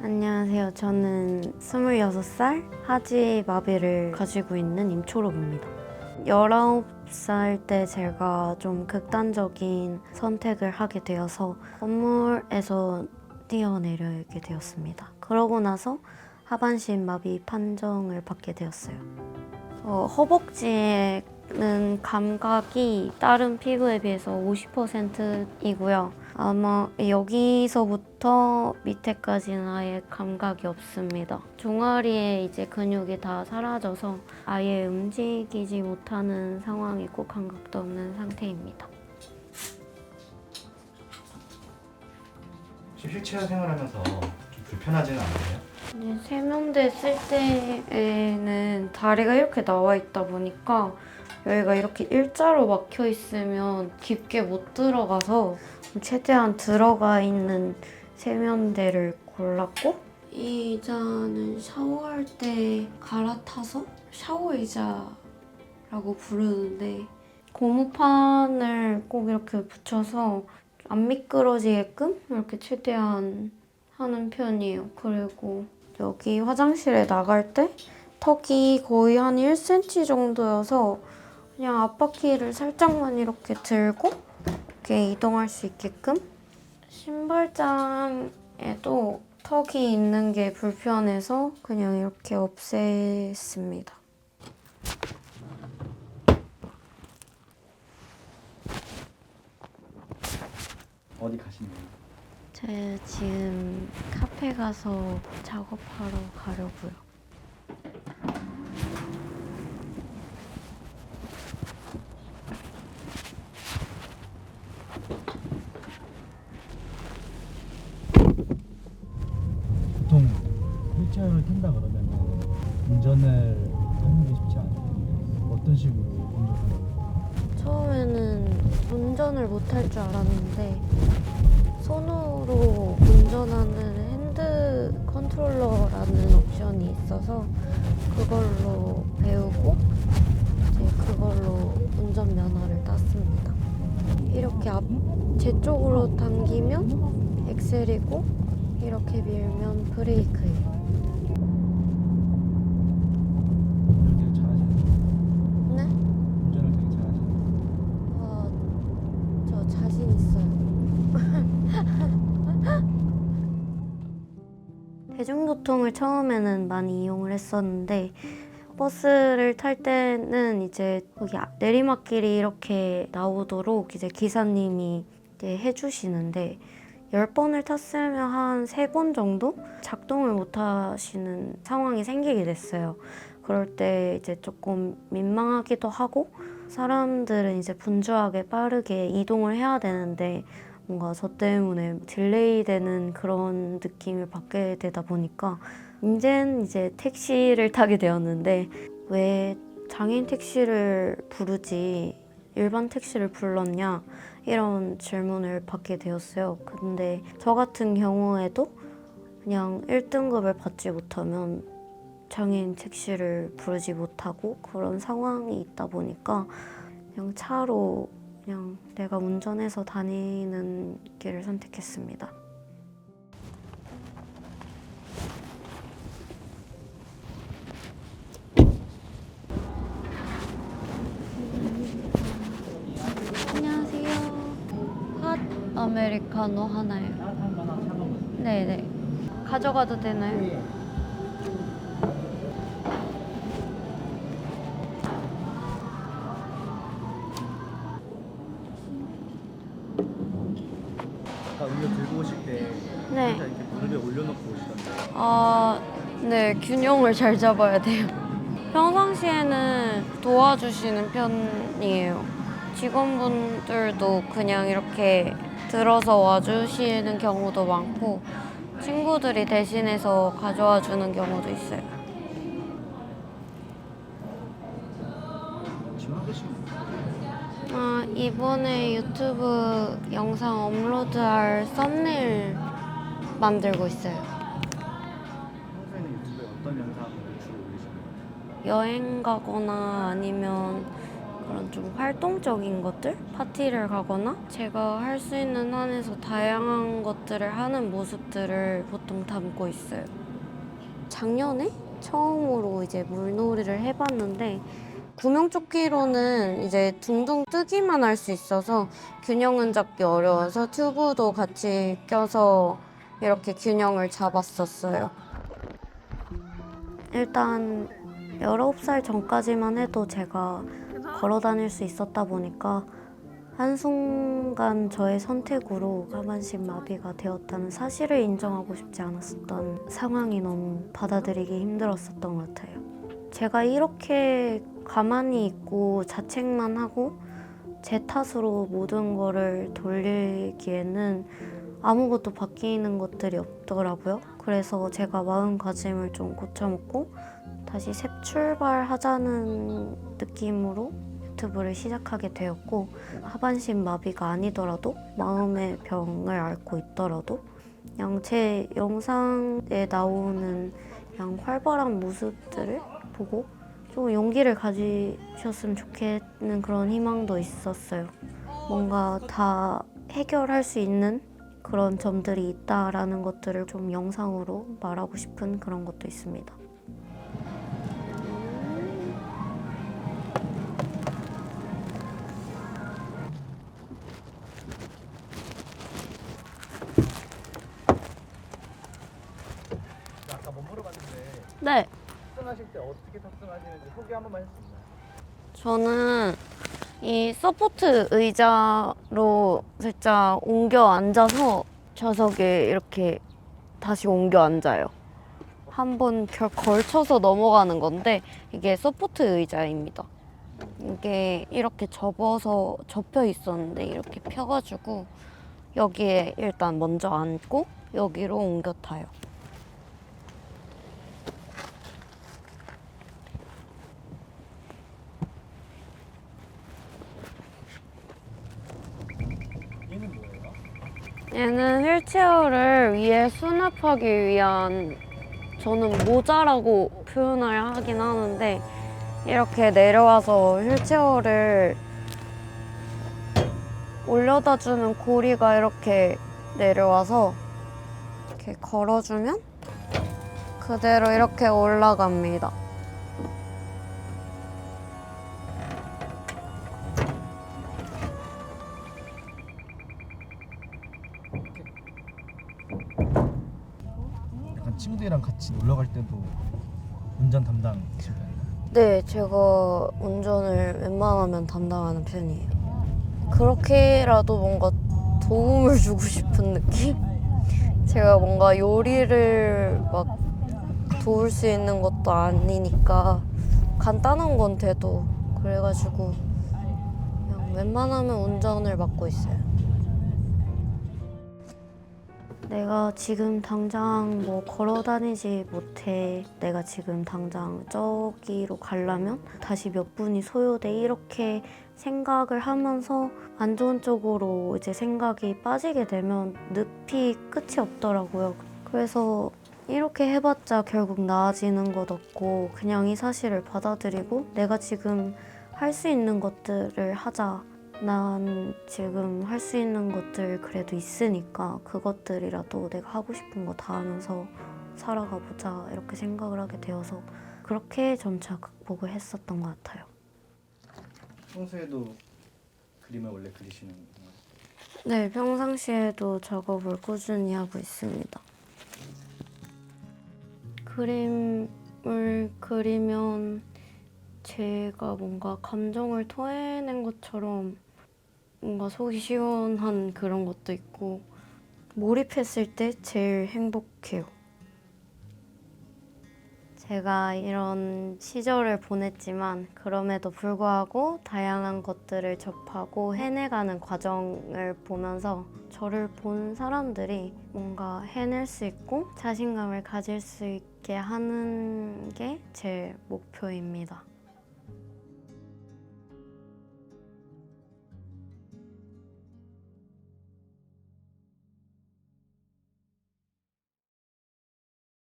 안녕하세요. 저는 26살 하지 마비를 가지고 있는 임초록입니다. 19살 때 제가 좀 극단적인 선택을 하게 되어서 건물에서 뛰어내리게 되었습니다. 그러고 나서 하반신 마비 판정을 받게 되었어요. 허벅지에는 감각이 다른 피부에 비해서 50%이고요. 아마 여기서부터 밑에까지는 아예 감각이 없습니다. 종아리에 이제 근육이 다 사라져서 아예 움직이지 못하는 상황이고 감각도 없는 상태입니다. 휠체어 생활하면서 좀 불편하지는 않으세요? 이제 세면대 쓸 때에는 다리가 이렇게 나와 있다 보니까 여기가 이렇게 일자로 막혀 있으면 깊게 못 들어가서 최대한 들어가 있는 세면대를 골랐고, 이 의자는 샤워할 때 갈아타서 샤워 의자라고 부르는데 고무판을 꼭 이렇게 붙여서 안 미끄러지게끔 이렇게 최대한 하는 편이에요. 그리고 여기 화장실에 나갈 때 턱이 거의 한 1cm 정도여서 그냥 앞바퀴를 살짝만 이렇게 들고 이렇게 이동할 수 있게끔. 신발장에도 턱이 있는 게 불편해서 그냥 이렇게 없앴습니다. 어디 가시는 거예요? 제가 지금 카페 가서 작업하러 가려고요. 보통 휠체어를 탄다 그러면 운전을 하는 게 쉽지 않을 텐데 어떤 식으로 운전하려고? 처음에는 운전을 못할 줄 알았는데 손으로 운전하는 핸드 컨트롤러라는 옵션이 있어서 그걸로 배우고 이제 그걸로 운전면허를 땄습니다. 이렇게 제 쪽으로 당기면 엑셀이고 이렇게 밀면 브레이크예요. 운전 되게 잘하시네요. 네? 운전을 되게 잘하시네요. 저 자신 있어요. 대중교통을 처음에는 많이 이용을 했었는데 버스를 탈 때는 이제 거기 내리막길이 이렇게 나오도록 이제 기사님이 이제 해주시는데 10번을 탔으면 한 3번 정도 작동을 못 하시는 상황이 생기게 됐어요. 그럴 때 이제 조금 민망하기도 하고 사람들은 이제 분주하게 빠르게 이동을 해야 되는데 뭔가 저 때문에 딜레이 되는 그런 느낌을 받게 되다 보니까 이젠 이제 택시를 타게 되었는데 왜 장애인 택시를 부르지 일반 택시를 불렀냐 이런 질문을 받게 되었어요. 근데 저 같은 경우에도 그냥 1등급을 받지 못하면 장애인 택시를 부르지 못하고 그런 상황이 있다 보니까 그냥 차로 그냥 내가 운전해서 다니는 길을 선택했습니다. 안녕하세요. 핫 아메리카노 하나요. 따뜻한 거나 차가운 거? 네네. 가져가도 되나요? 예. 아까 음료 들고 오실 때 네. 살짝 이렇게 무릎에 올려놓고 오시던데 네, 균형을 잘 잡아야 돼요. 평상시에는 도와주시는 편이에요. 직원분들도 그냥 이렇게 들어서 와주시는 경우도 많고 친구들이 대신해서 가져와 주는 경우도 있어요. 지금 하고 계신 거예요? 이번에 유튜브 영상 업로드할 썸네일 만들고 있어요. 평소에는 유튜브에 어떤 영상을 주로 올리시는 거예요? 여행 가거나 아니면 그런 좀 활동적인 것들 파티를 가거나 제가 할 수 있는 한에서 다양한 것들을 하는 모습들을 보통 담고 있어요. 작년에 처음으로 이제 물놀이를 해봤는데 구명조끼로는 이제 둥둥 뜨기만 할 수 있어서 균형은 잡기 어려워서 튜브도 같이 껴서 이렇게 균형을 잡았었어요. 일단 19살 전까지만 해도 제가 걸어 다닐 수 있었다 보니까 한순간 저의 선택으로 하반신 마비가 되었다는 사실을 인정하고 싶지 않았었던 상황이 너무 받아들이기 힘들었었던 것 같아요. 제가 이렇게 가만히 있고 자책만 하고 제 탓으로 모든 거를 돌리기에는 아무것도 바뀌는 것들이 없더라고요. 그래서 제가 마음가짐을 좀 고쳐먹고 다시 새 출발하자는 느낌으로 유튜브를 시작하게 되었고, 하반신 마비가 아니더라도 마음의 병을 앓고 있더라도 그냥 제 영상에 나오는 그냥 활발한 모습들을 보고 좀 용기를 가지셨으면 좋겠는 그런 희망도 있었어요. 뭔가 다 해결할 수 있는 그런 점들이 있다라는 것들을 좀 영상으로 말하고 싶은 그런 것도 있습니다. 아까 뭐 물어봤는데 네, 탑승하실 때 어떻게 탑승하시는지 소개 한 번만 할 수 있나요? 저는 이 서포트 의자로 살짝 옮겨 앉아서 좌석에 이렇게 다시 옮겨 앉아요. 한번 걸쳐서 넘어가는 건데 이게 서포트 의자입니다. 이게 이렇게 접혀 있었는데 이렇게 펴가지고 여기에 일단 먼저 앉고 여기로 옮겨 타요. 얘는 뭐예요? 얘는 휠체어를 위에 수납하기 위한, 저는 모자라고 표현을 하긴 하는데, 이렇게 내려와서 휠체어를 올려다 주는 고리가 이렇게 내려와서 이렇게 걸어주면 그대로 이렇게 올라갑니다. 약간 친구들이랑 같이 놀러 갈 때도 운전 담당이신가요? 네, 제가 운전을 웬만하면 담당하는 편이에요. 그렇게라도 뭔가 도움을 주고 싶은 느낌? 제가 뭔가 요리를 막 도울 수 있는 것도 아니니까 간단한 건 돼도, 그래가지고 그냥 웬만하면 운전을 맡고 있어요. 내가 지금 당장 뭐 걸어 다니지 못해. 내가 지금 당장 저기로 가려면 다시 몇 분이 소요돼. 이렇게 생각을 하면서 안 좋은 쪽으로 이제 생각이 빠지게 되면 늪이 끝이 없더라고요. 그래서 이렇게 해봤자 결국 나아지는 것 없고 그냥 이 사실을 받아들이고 내가 지금 할 수 있는 것들을 하자. 난 지금 할 수 있는 것들 그래도 있으니까 그것들이라도 내가 하고 싶은 거 다 하면서 살아가 보자 이렇게 생각을 하게 되어서 그렇게 점차 극복을 했었던 것 같아요. 평소에도 그림을 원래 그리시는 건가요? 네, 평상시에도 작업을 꾸준히 하고 있습니다. 그림을 그리면 제가 뭔가 감정을 토해낸 것처럼 뭔가 속이 시원한 그런 것도 있고 몰입했을 때 제일 행복해요. 제가 이런 시절을 보냈지만 그럼에도 불구하고 다양한 것들을 접하고 해내가는 과정을 보면서 저를 본 사람들이 뭔가 해낼 수 있고 자신감을 가질 수 있게 하는 게 제 목표입니다.